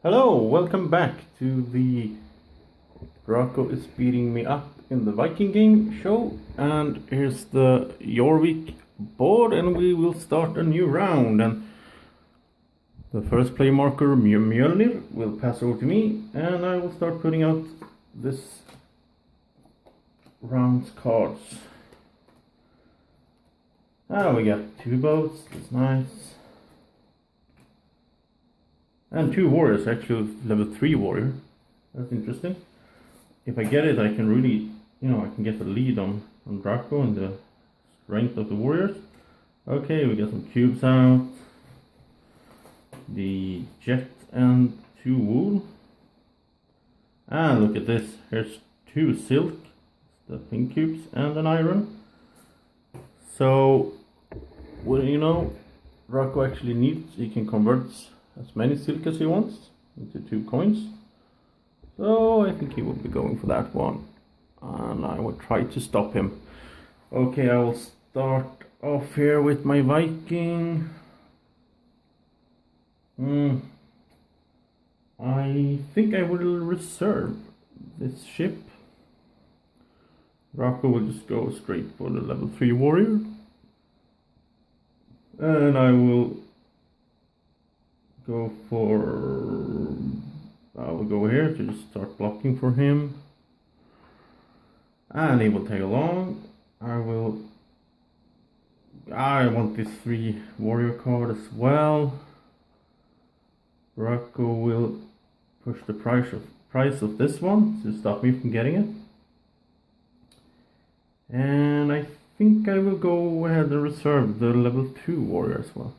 Hello, welcome back to the Draco is beating me up in the Viking game show, and here's the Jorvik board, and we will start a new round. And the first play marker, Mjolnir, will pass over to me, and I will start putting out this round's cards. We got two boats, that's nice. And two warriors, actually level 3 warrior. That's interesting. If I get it, I can really, I can get the lead on Draco and the strength of the warriors. Okay, we got some cubes out. The jet and 2 wool. And look at this, here's 2 silk, the pink cubes, and an iron. So, well, Draco actually needs, he can convert as many silk as he wants into 2 coins. So I think he will be going for that one, and I will try to stop him. Okay, I will start off here with my Viking. I think I will reserve this ship. Draco will just go straight for the level 3 warrior, and I will go here to just start blocking for him, and he will tag along. I want this 3 warrior card as well. Draco will push the price of this one to stop me from getting it, and I think I will go ahead and reserve the level 2 warrior as well.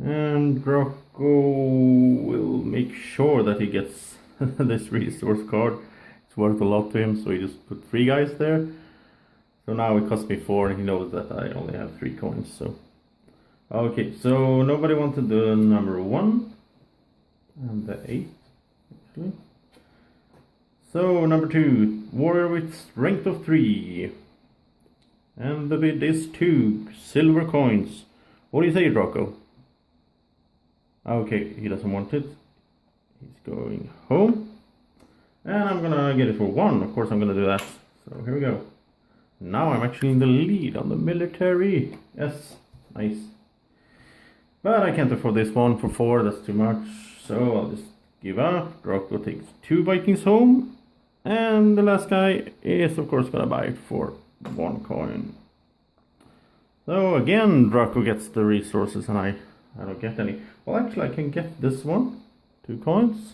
And Draco will make sure that he gets this resource card. It's worth a lot to him, so he just put 3 guys there. So now it cost me 4, and he knows that I only have 3 coins. So okay, so nobody wanted the number 1 and the 8 actually. So number 2, warrior with strength of 3, and the bid is 2 silver coins. What do you say, Draco? Okay, he doesn't want it. He's going home. And I'm gonna get it for 1. Of course I'm gonna do that. So here we go. Now I'm actually in the lead on the military. Yes, nice. But I can't afford this one for 4, that's too much. So I'll just give up. Draco takes 2 Vikings home. And the last guy is of course gonna buy it for 1 coin. So again, Draco gets the resources and I don't get any. Well, actually, I can get this one, 2 coins.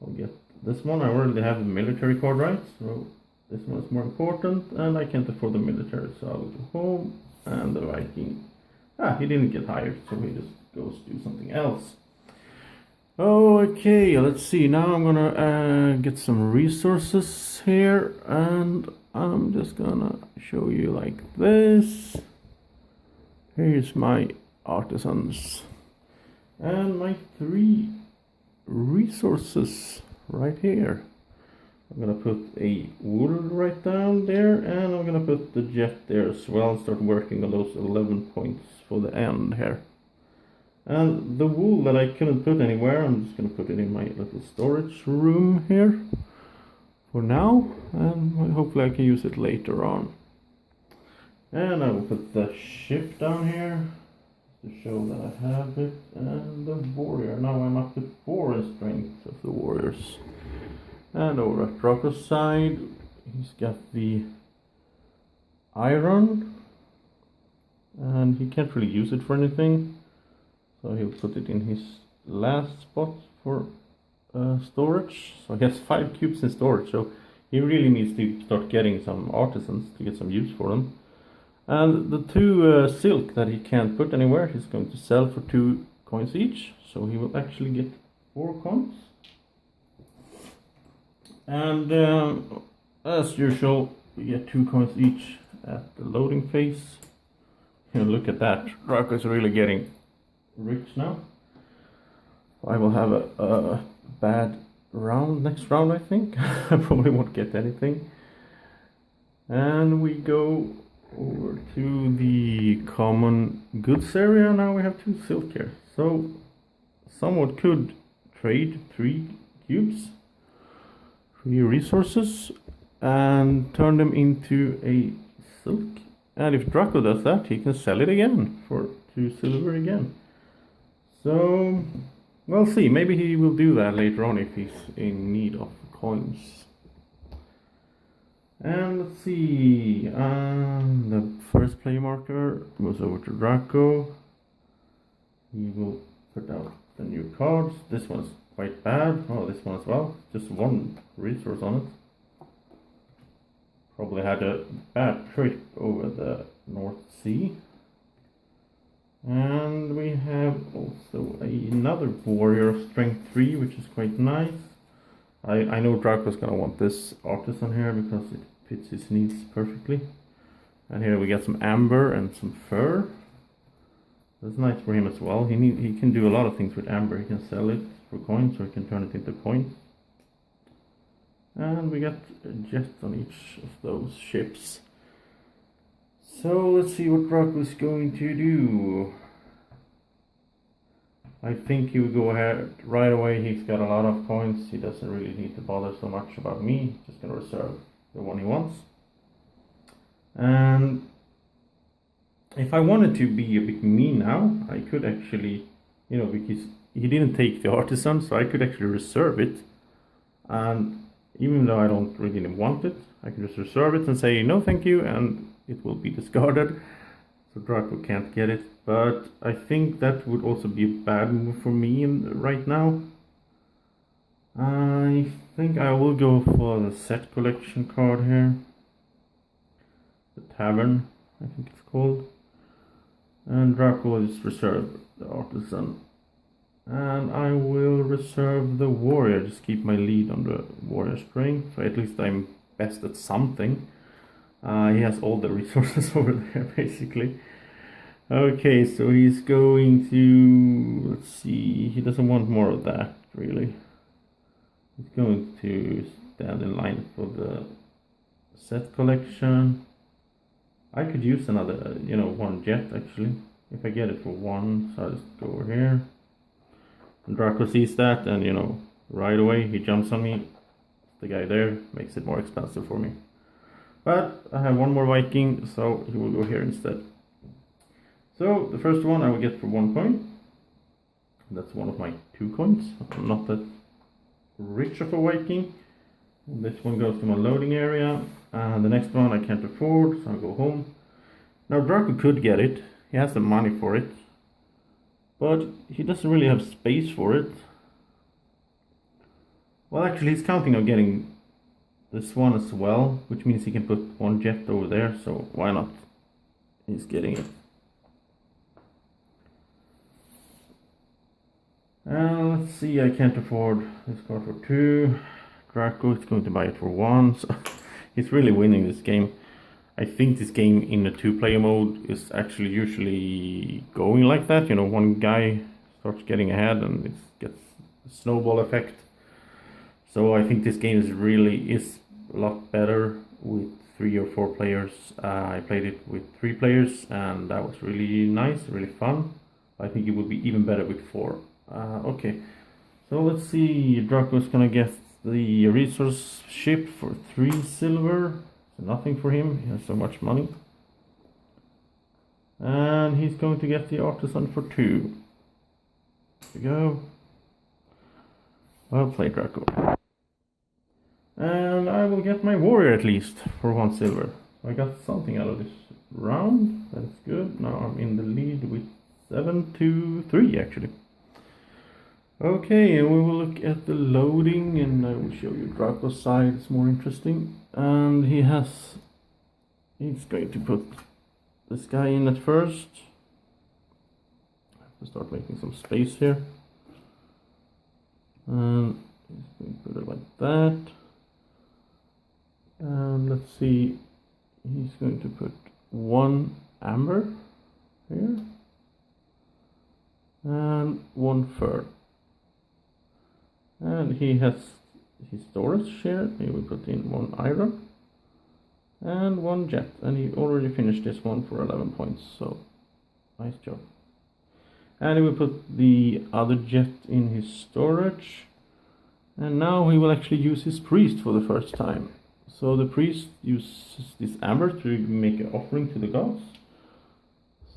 I'll get this one. I already have the military card, right? So this one is more important, and I can't afford the military, so I'll go home. And the Viking, he didn't get hired, so he just goes do something else. Okay, let's see. Now I'm gonna get some resources here, and I'm just gonna show you like this. Here's my artisans and my 3 resources right here. I'm gonna put a wool right down there, and I'm gonna put the jet there as well and start working on those 11 points for the end here. And the wool that I couldn't put anywhere, I'm just gonna put it in my little storage room here for now, and hopefully I can use it later on. And I will put the ship down here to show that I have it, and the warrior. Now I'm up to 4 in strength of the warriors. And over at Draco's side, he's got the iron, and he can't really use it for anything, so he'll put it in his last spot for storage. So he has 5 cubes in storage, so he really needs to start getting some artisans to get some use for them. And the 2 silk that he can't put anywhere, he's going to sell for 2 coins each. So he will actually get 4 coins. And as usual, we get 2 coins each at the loading phase. Look at that. Draco is really getting rich now. I will have a bad round next round, I think. I probably won't get anything. And we go over to the common goods area. Now we have 2 silk here. So someone could trade 3 cubes, 3 resources, and turn them into a silk. And if Draco does that, he can sell it again for 2 silver again. So we'll see. Maybe he will do that later on if he's in need of coins. And let's see. The first play marker goes over to Draco. He will put out the new cards. This one's quite bad. Oh, this one as well. Just 1 resource on it. Probably had a bad trip over the North Sea. And we have also another warrior of strength 3, which is quite nice. I know Draco's gonna want this artisan here because it fits his needs perfectly. And here we get some amber and some fur. That's nice for him as well. He can do a lot of things with amber. He can sell it for coins, or he can turn it into points. And we got a jet on each of those ships. So let's see what Draco is going to do. I think he will go ahead right away. He's got a lot of coins. He doesn't really need to bother so much about me. Just gonna reserve the one he wants. And if I wanted to be a bit mean now, I could actually, because he didn't take the artisan, so I could actually reserve it. And even though I don't really want it, I can just reserve it and say no thank you, and it will be discarded. So Draco can't get it. But I think that would also be a bad move for me right now. I think I will go for the set collection card here. The Tavern, I think it's called. And Draco is reserve the artisan. And I will reserve the warrior, just keep my lead on the warrior strength. So at least I'm best at something. He has all the resources over there, basically. Okay, so he's going to, let's see, he doesn't want more of that, really. He's going to stand in line for the set collection. I could use another, 1 jet, actually. If I get it for 1, so I'll just go over here. And Draco sees that, and, right away he jumps on me. The guy there makes it more expensive for me. But I have 1 more Viking, so he will go here instead. So the first one I will get for 1 coin. That's one of my 2 coins. I'm not that rich of a Viking. This one goes to my loading area. And the next one I can't afford, so I'll go home. Now Draco could get it. He has the money for it. But he doesn't really have space for it. Well, actually he's counting on getting this one as well, which means he can put 1 jet over there, so why not? He's getting it. Let's see, I can't afford this card for 2. Draco is going to buy it for 1, so he's really winning this game. I think this game in the 2-player mode is actually usually going like that. One guy starts getting ahead and it gets a snowball effect. So I think this game is a lot better with 3 or 4 players. I played it with 3 players and that was really nice, really fun. I think it would be even better with 4. Okay, so let's see. Draco's gonna get the resource ship for 3 silver. So nothing for him, he has so much money. And he's going to get the artisan for 2. Here we go. Well played, Draco. And I will get my warrior at least for 1 silver. I got something out of this round. That's good. Now I'm in the lead with 7-3 actually. Okay, and we will look at the loading, and I will show you Draco's side. It's more interesting. And he's going to put this guy in at first. I have to start making some space here. And he's going to put it like that. And let's see, he's going to put 1 amber here. And 1 fur. And he has his storage here. He will put in 1 iron and 1 jet, and he already finished this one for 11 points, so nice job. And he will put the other jet in his storage. And now he will actually use his priest for the first time. So the priest uses this amber to make an offering to the gods.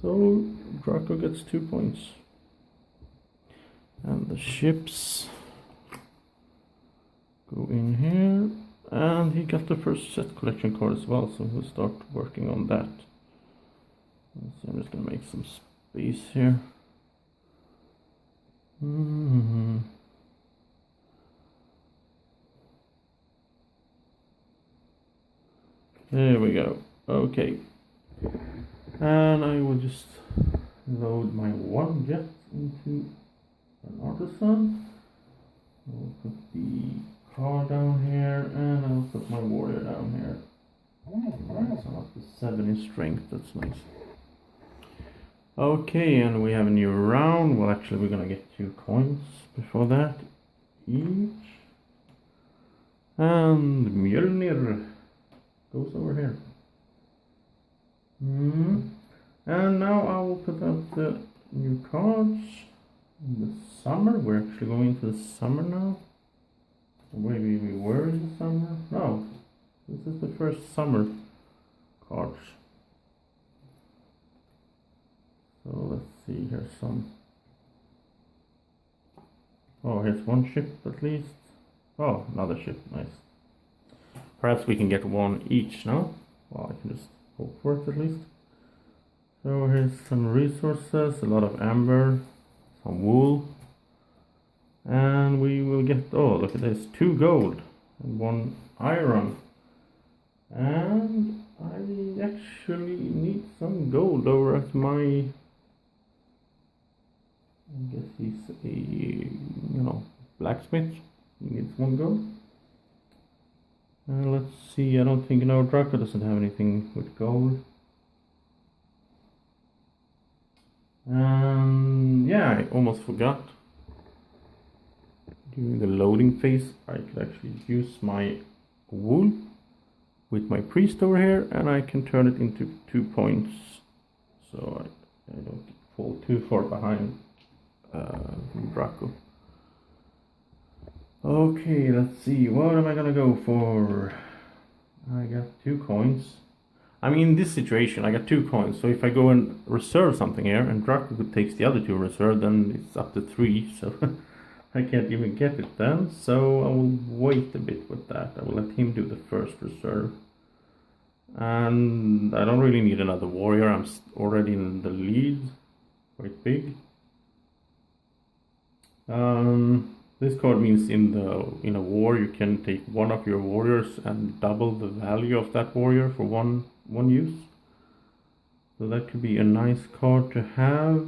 So Draco gets 2 points. And the ships go in here. And he got the first set collection card as well, so we'll start working on that. Let's see, I'm just gonna make some space here. There we go. Okay. And I will just load my one jet into an artisan. I'll put the car down here, and I'll put my warrior down here. So I'm up to 7 in strength, that's nice. Okay, and we have a new round. Well, actually, we're gonna get 2 coins before that each. And Mjolnir goes over here. And now I will put out the new cards in the summer. We're actually going into the summer now. Maybe we were in the summer. No, this is the first summer cards. So let's see, here's some. Oh, here's one ship at least. Oh, another ship, nice. Perhaps we can get 1 each now. Well, I can just hope for it at least. So here's some resources, a lot of amber, some wool. And we will get, oh look at this, 2 gold and 1 iron. And I actually need some gold over at my, I guess he's a, blacksmith. He needs 1 gold. Let's see, I don't think, no, Draco doesn't have anything with gold. Yeah, I almost forgot. During the loading phase, I could actually use my wool with my priest over here, and I can turn it into 2 points, so I don't fall too far behind Draco. Okay, let's see, what am I gonna go for? I got 2 coins. I mean, in this situation, I got 2 coins, so if I go and reserve something here, and Draco takes the other 2 reserve, then it's up to 3, so I can't even get it then, so I will wait a bit with that. I will let him do the first reserve. And I don't really need another warrior, I'm already in the lead, quite big. This card means in a war you can take 1 of your warriors and double the value of that warrior for one use. So that could be a nice card to have.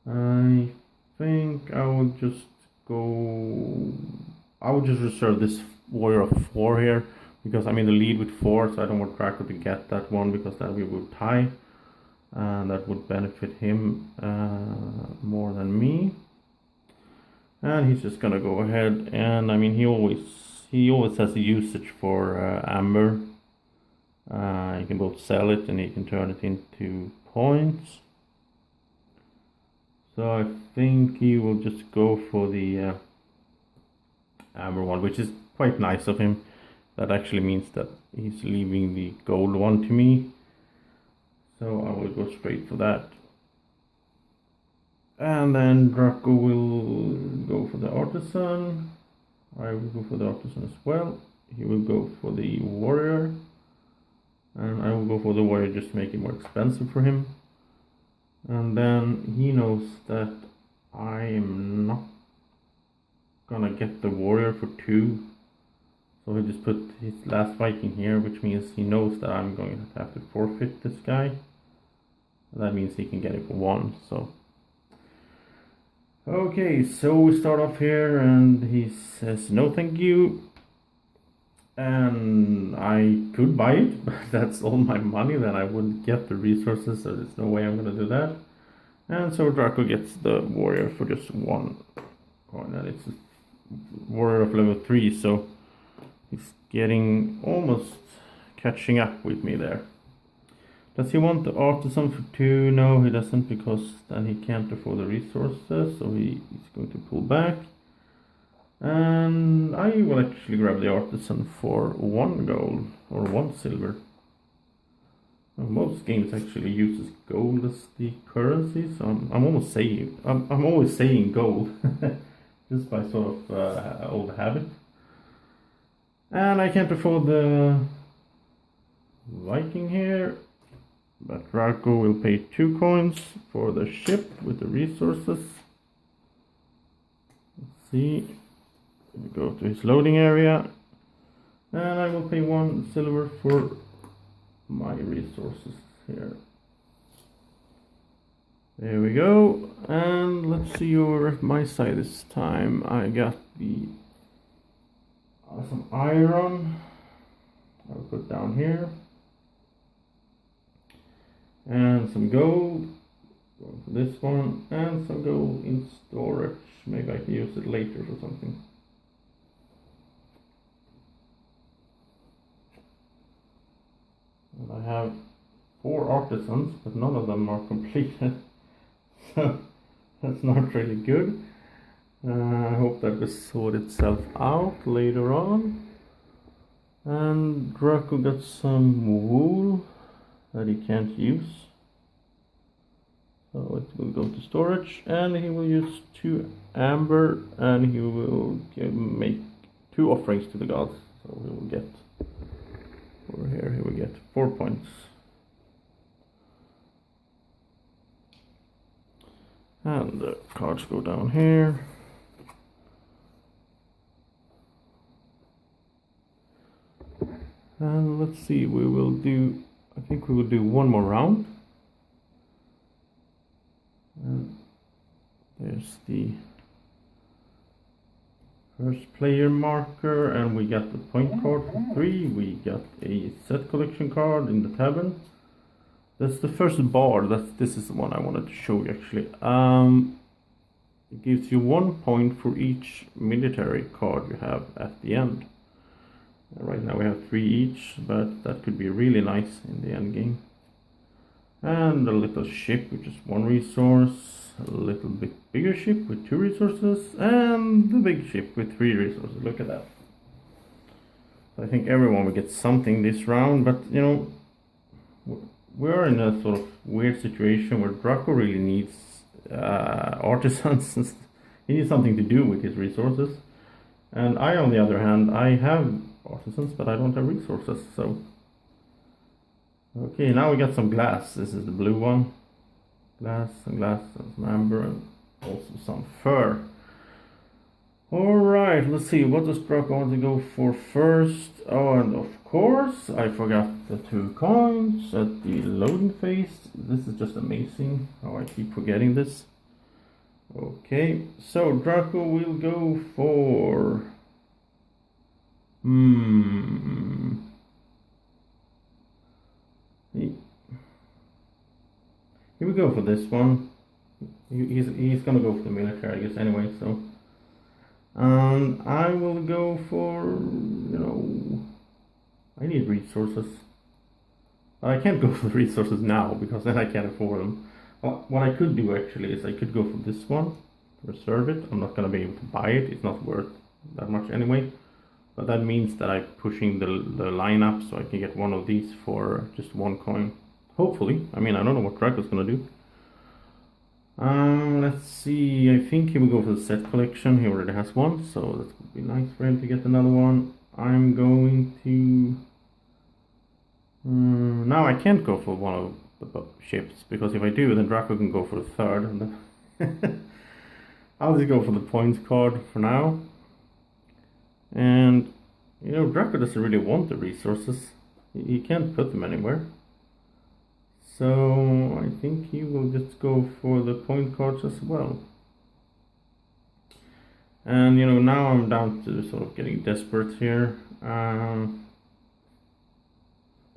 I think I will just reserve this warrior of 4 here, because I'm in the lead with 4, so I don't want Draco to get that one, because then we would tie, and that would benefit him more than me. And he's just gonna go ahead, and I mean, he always has a usage for amber. You can both sell it and he can turn it into points. So I think he will just go for the amber one, which is quite nice of him. That actually means that he's leaving the gold one to me. So I will go straight for that. And then Draco will go for the artisan. I will go for the artisan as well. He will go for the warrior. And I will go for the warrior just to make it more expensive for him. And then he knows that I am not gonna get the warrior for 2. So he just put his last Viking here, which means he knows that I'm going to have to forfeit this guy. That means he can get it for 1, so. Okay, so we start off here and he says no thank you. And I could buy it, but that's all my money, then I wouldn't get the resources, so there's no way I'm gonna do that. And so Draco gets the warrior for just 1 coin, and it's a warrior of level 3, so he's getting almost catching up with me there. Does he want the artisan for 2? No, he doesn't, because then he can't afford the resources, so he's going to pull back. And I will actually grab the artisan for 1 gold or 1 silver. Most games actually uses gold as the currency, so I'm almost saying I'm always saying gold, just by sort of old habit. And I can't afford the Viking here, but Draco will pay 2 coins for the ship with the resources. Let's see. We go to his loading area, and I will pay 1 silver for my resources here. There we go. And let's see over at my side this time. I got the some iron. I'll put down here, and some gold. Going for this one, and some gold in storage. Maybe I can use it later for something. And I have 4 artisans, but none of them are completed, so that's not really good. I hope that will sort itself out later on. And Draco got some wool that he can't use, so it will go to storage, and he will use 2 amber, and he will make 2 offerings to the gods, so he will get over here, he will get 4 points. And the cards go down here. And let's see, we will do, I think we will do 1 more round. And there's the first player marker, and we got the point card for 3. We got a set collection card in the tavern. That's the first bar. This is the one I wanted to show you actually. It gives you 1 point for each military card you have at the end. Right now we have 3 each, but that could be really nice in the end game. And a little ship with just 1 resource. A little bit bigger ship with 2 resources, and the big ship with 3 resources. Look at that. So I think everyone will get something this round, but you know, we're in a sort of weird situation where Draco really needs artisans. He needs something to do with his resources, and I, on the other hand, I have artisans, but I don't have resources. So okay, now we got some glass. This is the blue one. Glass and some amber, and also some fur. Alright, let's see, what does Draco want to go for first? Oh, and of course, I forgot the 2 coins at the loading phase. This is just amazing how I keep forgetting this. Okay, so Draco will go for... He will go for this one. He's gonna go for the military, I guess, anyway, so. And I will go for, you know, I need resources. I can't go for the resources now, because then I can't afford them. Well, what I could do actually is I could go for this one, reserve it. I'm not gonna be able to buy it, it's not worth that much anyway. But that means that I'm pushing the line up, so I can get 1 of these for just 1 coin. Hopefully. I mean, I don't know what Draco's gonna do. Let's see, I think he will go for the set collection. He already has 1, so that would be nice for him to get another one. I'm going to... now I can't go for 1 of the ships, because if I do, then Draco can go for the 3rd. And then I'll just go for the points card for now. And, you know, Draco doesn't really want the resources. He can't put them anywhere. So I think he will just go for the point cards as well. And you know, now I'm down to sort of getting desperate here.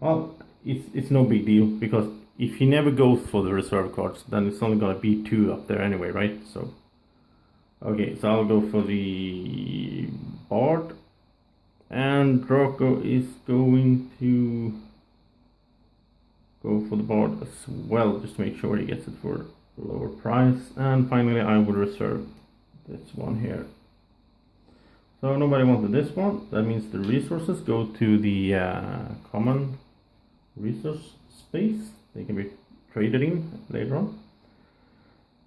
Well, it's no big deal, because if he never goes for the reserve cards, then it's only gonna be 2 up there anyway, right? So okay, so I'll go for the Bard, and Draco is going to go for the board as well, just to make sure he gets it for a lower price. And finally I will reserve this one here. So nobody wanted this one. That means the resources go to the common resource space. They can be traded in later on.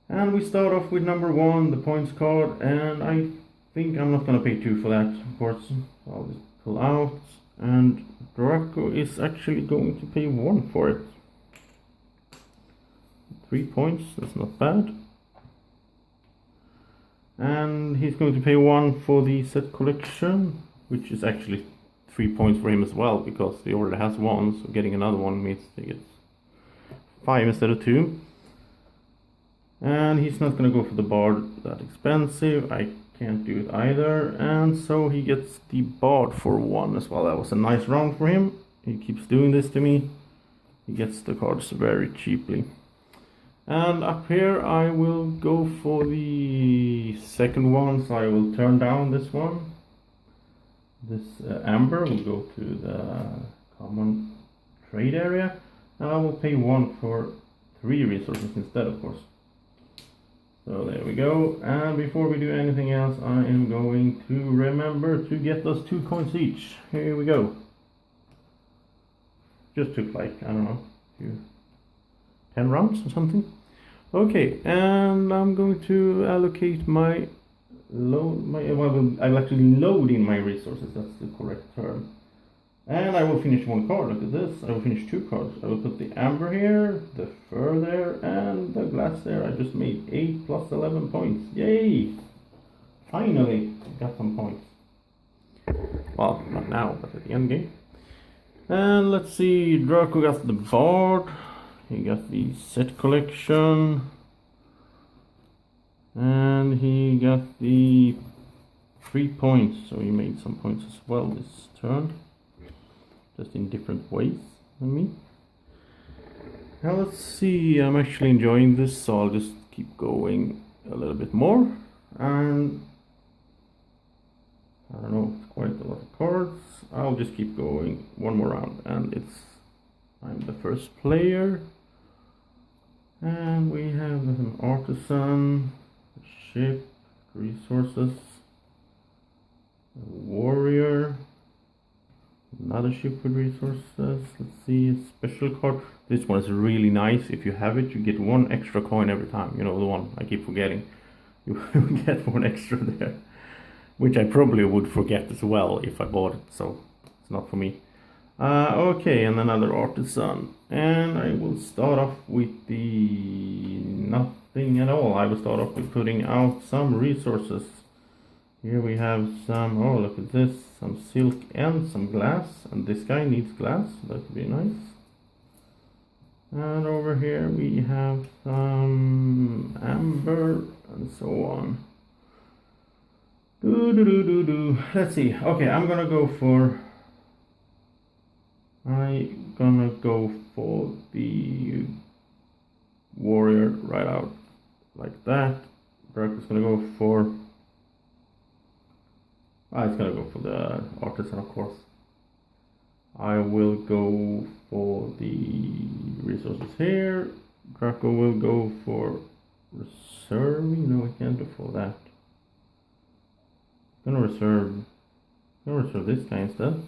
And we start off with number 1, the points card, and I think I'm not gonna pay 2 for that, of course. So I'll just pull out, and Draco is actually going to pay 1 for it. 3 points, that's not bad. And he's going to pay 1 for the set collection, which is actually 3 points for him as well, because he already has 1, so getting another one means he gets 5 instead of 2. And he's not going to go for the bard that expensive, I can't do it either, and so he gets the bard for 1 as well. That was a nice round for him. He keeps doing this to me. He gets the cards very cheaply. And up here I will go for the second one, so I will turn down this one. This amber will go to the common trade area, and I will pay 1 for 3 resources instead, of course. So there we go, and before we do anything else, I am going to remember to get those 2 coins each. Here we go. Just took like, I don't know, 10 rounds or something. Okay, and I'm going to allocate my I'm actually loading my resources, that's the correct term. And I will finish 1 card, look at this, I will finish 2 cards. I will put the amber here, the fur there, and the glass there. I just made 8 plus 11 points, yay! Finally, got some points. Well, not now, but at the end game. And let's see, Draco got the bard. He got the set collection, and he got the 3 points, so he made some points as well this turn, just in different ways than me. Now let's see, I'm actually enjoying this, so I'll just keep going a little bit more, and I don't know, it's quite a lot of cards. I'll just keep going 1 more round, and I'm the first player. And we have an artisan, a ship, resources, a warrior, another ship with resources. Let's see, a special card. This one is really nice. If you have it, you get 1 extra coin every time. You know, the one I keep forgetting. You get 1 extra there, which I probably would forget as well if I bought it, so it's not for me. Okay, and another artisan, and I will start off with the nothing at all. I will start off with putting out some resources. Here we have some, oh look at this, some silk and some glass, and this guy needs glass, so that would be nice. And over here we have some amber and so on. Let's see, okay, I'm gonna go for the warrior right out like that. Draco's gonna go for it's gonna go for the artisan, of course. I will go for the resources here. Draco will go for reserving. No, I can't afford that. I'm gonna reserve this guy instead.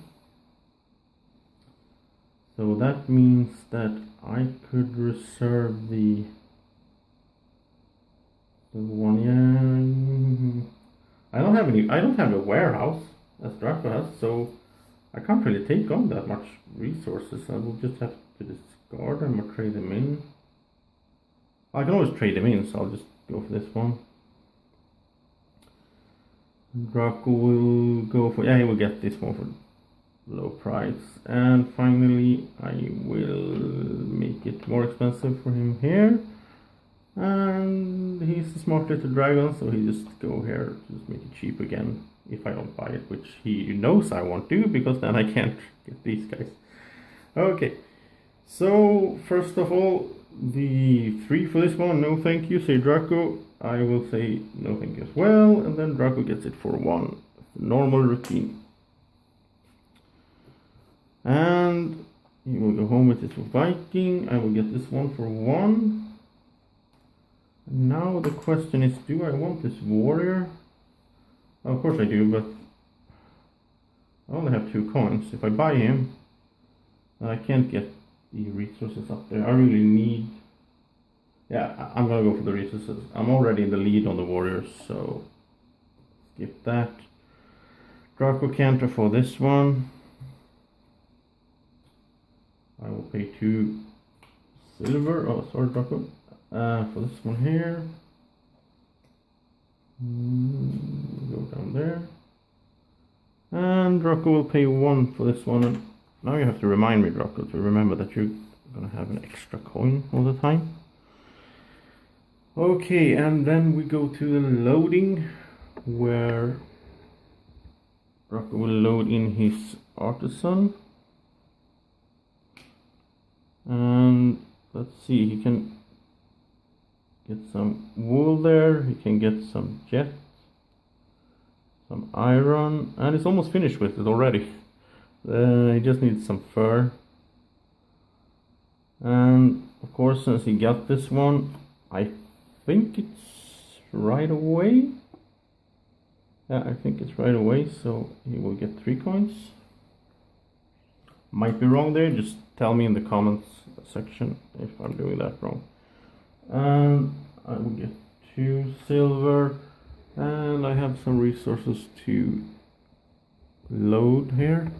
So that means that I could reserve the one. Yeah, I don't have a warehouse as Draco has, so I can't really take on that much resources. I will just have to discard them or trade them in. I can always trade them in, so I'll just go for this one. Draco will go for, yeah, he will get this one for low price. And finally I will make it more expensive for him here. And he's a smart little dragon, so he just go here, just make it cheap again if I don't buy it, which he knows I won't do, because then I can't get these guys. Okay, so first of all, the 3 for this one, no thank you, say Draco. I will say no thank you as well, and then Draco gets it for 1. Normal routine. And He will go home with his Viking. I will get this one for 1. Now the question is, do I want this warrior? Well, of course I do, but I only have 2 coins. If I buy him, I can't get the resources up there. I really need... Yeah, I'm gonna go for the resources. I'm already in the lead on the warriors, so skip that. Draco Cantor for this one. I will pay 2 silver. Oh, sorry, Draco. For this one here. Go down there. And Draco will pay 1 for this one. And now you have to remind me, Draco, to remember that you're gonna have an extra coin all the time. Okay, and then we go to the loading, where Draco will load in his artisan. And let's see, he can get some wool there, he can get some jet, some iron, and it's almost finished with it already. He just needs some fur. And of course, since he got this one, I think it's right away. Yeah, I think it's right away, so he will get 3 coins. Might be wrong there, just tell me in the comments section if I'm doing that wrong. And I will get 2 silver, and I have some resources to load here.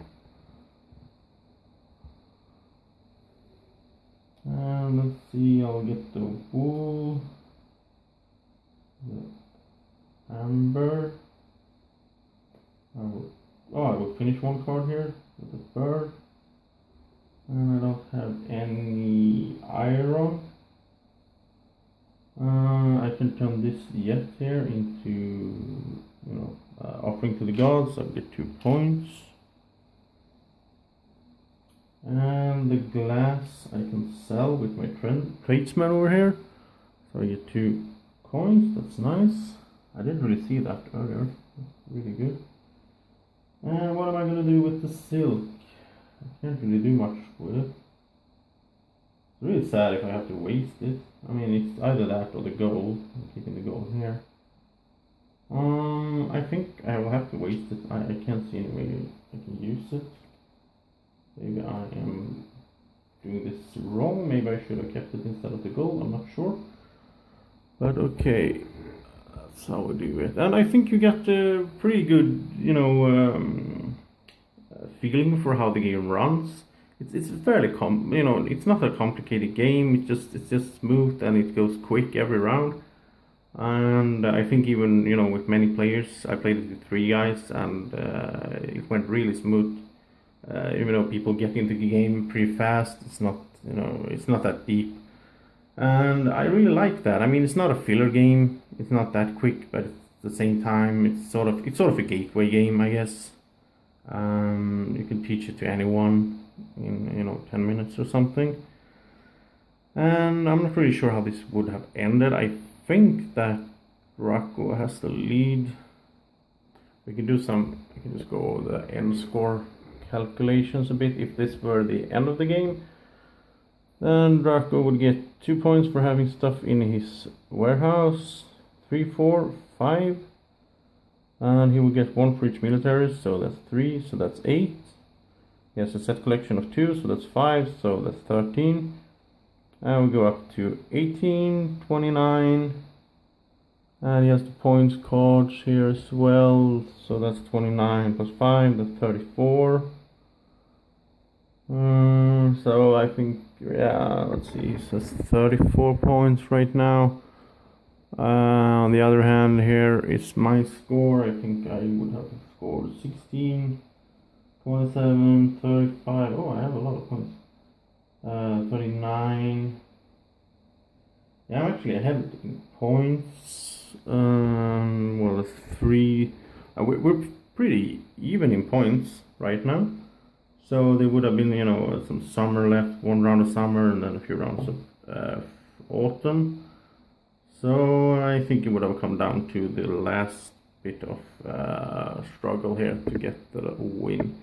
And let's see, I'll get the wool, the amber. I will finish 1 card here with the fur. And I don't have any iron. I can turn this yet here into, offering to the gods. I'll get 2 points. And the glass I can sell with my tradesman over here. So I get 2 coins. That's nice. I didn't really see that earlier. That's really good. And what am I going to do with the silk? I can't really do much with it. It's really sad if I have to waste it. I mean, it's either that or the gold. I'm keeping the gold here. I think I will have to waste it. I can't see any way I can use it. Maybe I am doing this wrong. Maybe I should have kept it instead of the gold. I'm not sure. But okay, that's how we do it. And I think you got a pretty good, feeling for how the game runs. It's fairly it's not a complicated game. It's just smooth and it goes quick every round. And I think even with many players, I played it with 3 guys, and it went really smooth. Even though people get into the game pretty fast, it's not that deep, and I really like that. I mean, it's not a filler game. It's not that quick, but at the same time, it's sort of a gateway game, I guess. You can teach it to anyone in 10 minutes or something. And I'm not really sure how this would have ended. I think that Draco has the lead. We can just go over the end score calculations a bit. If this were the end of the game, then Draco would get 2 points for having stuff in his warehouse, 3, 4, 5, and he will get 1 for each military, so that's 3, so that's 8. He has a set collection of 2, so that's 5, so that's 13. And we go up to 18, 29, and he has the points cards here as well, so that's 29 plus 5, that's 34. So I think, let's see, so it's 34 points right now. On the other hand, here is my score. I think I would have scored 16, 27, 35. Oh, I have a lot of points. 39. Yeah, I'm actually ahead in points. Well, that's 3. We're pretty even in points right now. So there would have been, some summer left, 1 round of summer and then a few rounds of autumn. So I think it would have come down to the last bit of struggle here to get the win.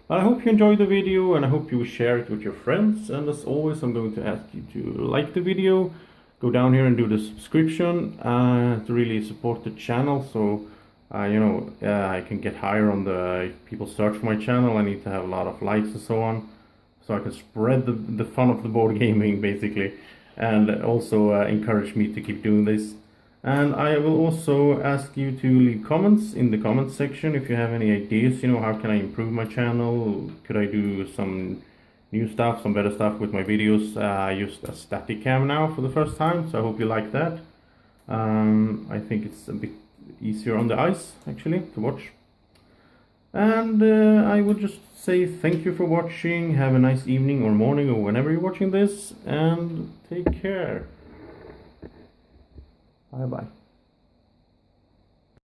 I hope you enjoyed the video, and I hope you will share it with your friends. And as always, I'm going to ask you to like the video, go down here and do the subscription to really support the channel. So, I can get higher on if people search for my channel. I need to have a lot of likes and so on, so I can spread the fun of the board gaming basically, and also encourage me to keep doing this. And I will also ask you to leave comments in the comments section if you have any ideas, how can I improve my channel? Could I do some new stuff, some better stuff with my videos? I used a static cam now for the first time, so I hope you like that. I think it's a bit easier on the eyes actually to watch. And I would just say thank you for watching, have a nice evening or morning or whenever you're watching this, and take care. Bye bye.